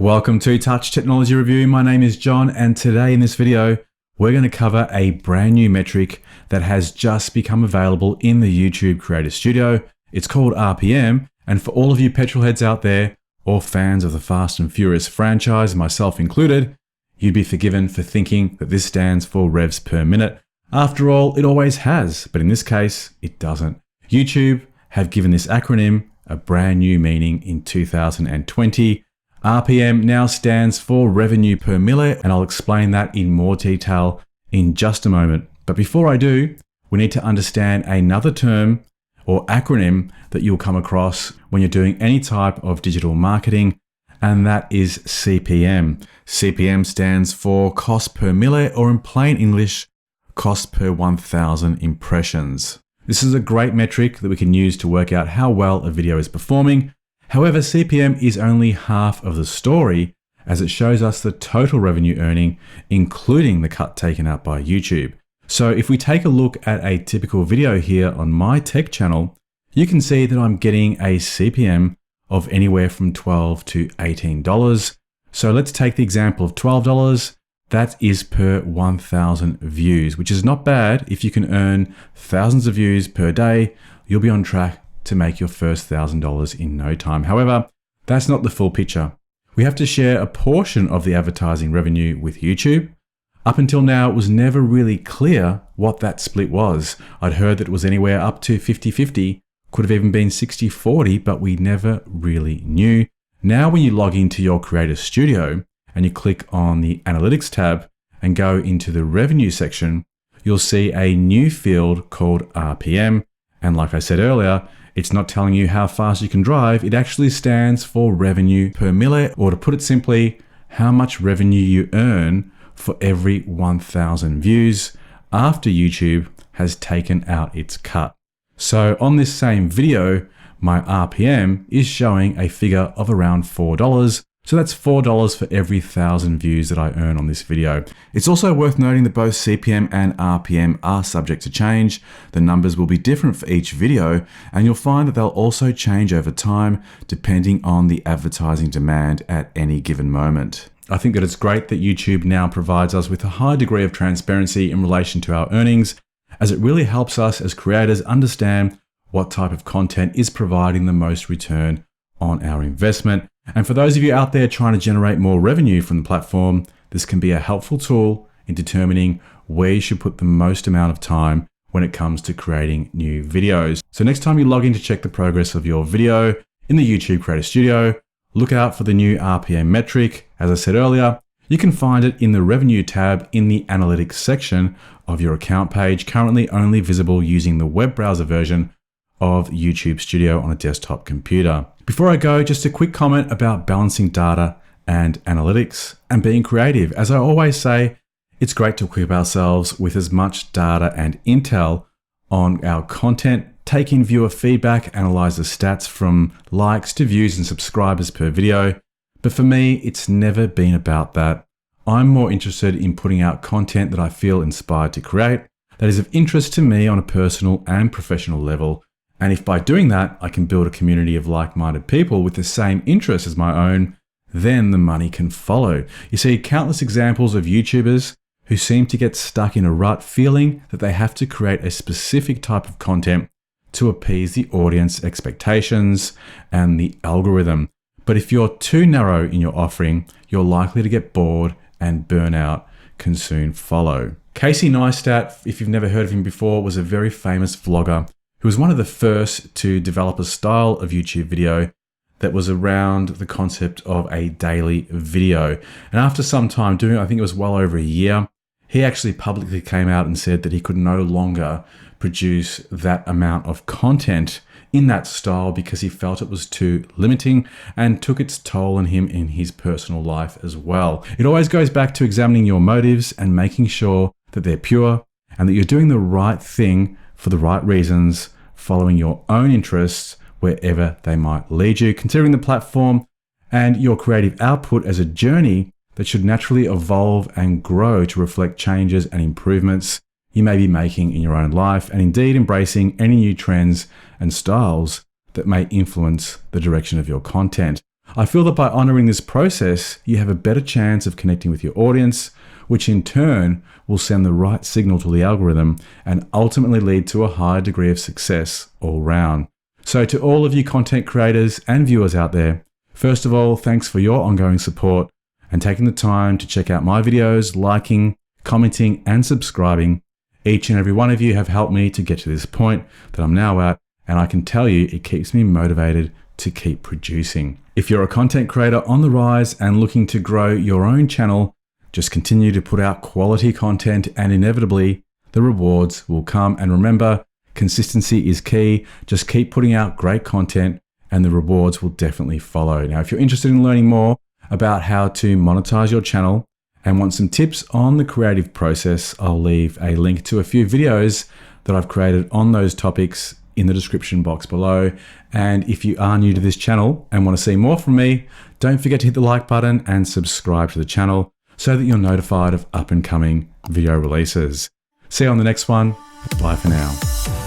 Welcome to Touch Technology Review. My name is John, and today in this video, we're going to cover a brand new metric that has just become available in the YouTube Creator Studio. It's called RPM, and for all of you petrol heads out there, or fans of the Fast and Furious franchise, myself included, you'd be forgiven for thinking that this stands for revs per minute. After all, it always has, but in this case, it doesn't. YouTube have given this acronym a brand new meaning in 2020. RPM now stands for revenue per milli, and I'll explain that in more detail in just a moment. But before I do, we need to understand another term or acronym that you'll come across when you're doing any type of digital marketing, and that is CPM. CPM stands for cost per milli, or in plain English, cost per 1,000 impressions. This is a great metric that we can use to work out how well a video is performing. However, CPM is only half of the story, as it shows us the total revenue earning, including the cut taken out by YouTube. So if we take a look at a typical video here on my tech channel, you can see that I'm getting a CPM of anywhere from $12 to $18. So let's take the example of $12. That is per 1,000 views, which is not bad. If you can earn thousands of views per day, you'll be on track to make your first $1,000 in no time. However, that's not the full picture. We have to share a portion of the advertising revenue with YouTube. Up until now, it was never really clear what that split was. I'd heard that it was anywhere up to 50-50, could have even been 60-40, but we never really knew. Now, when you log into your Creator Studio and you click on the Analytics tab and go into the Revenue section, you'll see a new field called RPM. And like I said earlier, it's not telling you how fast you can drive. It actually stands for revenue per milli, or to put it simply, how much revenue you earn for every 1,000 views after YouTube has taken out its cut. So on this same video, my RPM is showing a figure of around $4. So that's $4 for every 1,000 views that I earn on this video. It's also worth noting that both CPM and RPM are subject to change. The numbers will be different for each video, and you'll find that they'll also change over time depending on the advertising demand at any given moment. I think that it's great that YouTube now provides us with a high degree of transparency in relation to our earnings, as it really helps us as creators understand what type of content is providing the most return on our investment. And for those of you out there trying to generate more revenue from the platform, this can be a helpful tool in determining where you should put the most amount of time when it comes to creating new videos. So next time you log in to check the progress of your video in the YouTube Creator Studio, look out for the new RPM metric. As I said earlier, you can find it in the Revenue tab in the Analytics section of your account page, currently only visible using the web browser version of YouTube Studio on a desktop computer. Before I go, just a quick comment about balancing data and analytics and being creative. As I always say, it's great to equip ourselves with as much data and intel on our content, take in viewer feedback, analyze the stats from likes to views and subscribers per video. But for me, it's never been about that. I'm more interested in putting out content that I feel inspired to create, that is of interest to me on a personal and professional level. And if by doing that, I can build a community of like-minded people with the same interests as my own, then the money can follow. You see countless examples of YouTubers who seem to get stuck in a rut, feeling that they have to create a specific type of content to appease the audience expectations and the algorithm. But if you're too narrow in your offering, you're likely to get bored, and burnout can soon follow. Casey Neistat, if you've never heard of him before, was a very famous vlogger who was one of the first to develop a style of YouTube video that was around the concept of a daily video. And after some time doing it, I think it was well over a year, he actually publicly came out and said that he could no longer produce that amount of content in that style because he felt it was too limiting and took its toll on him in his personal life as well. It always goes back to examining your motives and making sure that they're pure and that you're doing the right thing for the right reasons, following your own interests wherever they might lead you, considering the platform and your creative output as a journey that should naturally evolve and grow to reflect changes and improvements you may be making in your own life, and indeed embracing any new trends and styles that may influence the direction of your content. I feel that by honoring this process, you have a better chance of connecting with your audience, which in turn will send the right signal to the algorithm and ultimately lead to a higher degree of success all round. So to all of you content creators and viewers out there, first of all, thanks for your ongoing support and taking the time to check out my videos, liking, commenting, and subscribing. Each and every one of you have helped me to get to this point that I'm now at, and I can tell you it keeps me motivated to keep producing. If you're a content creator on the rise and looking to grow your own channel, just continue to put out quality content and inevitably the rewards will come. And remember, consistency is key. Just keep putting out great content and the rewards will definitely follow. Now, if you're interested in learning more about how to monetize your channel and want some tips on the creative process, I'll leave a link to a few videos that I've created on those topics in the description box below. And if you are new to this channel and want to see more from me, don't forget to hit the like button and subscribe to the channel so that you're notified of up and coming video releases. See you on the next one. Bye for now.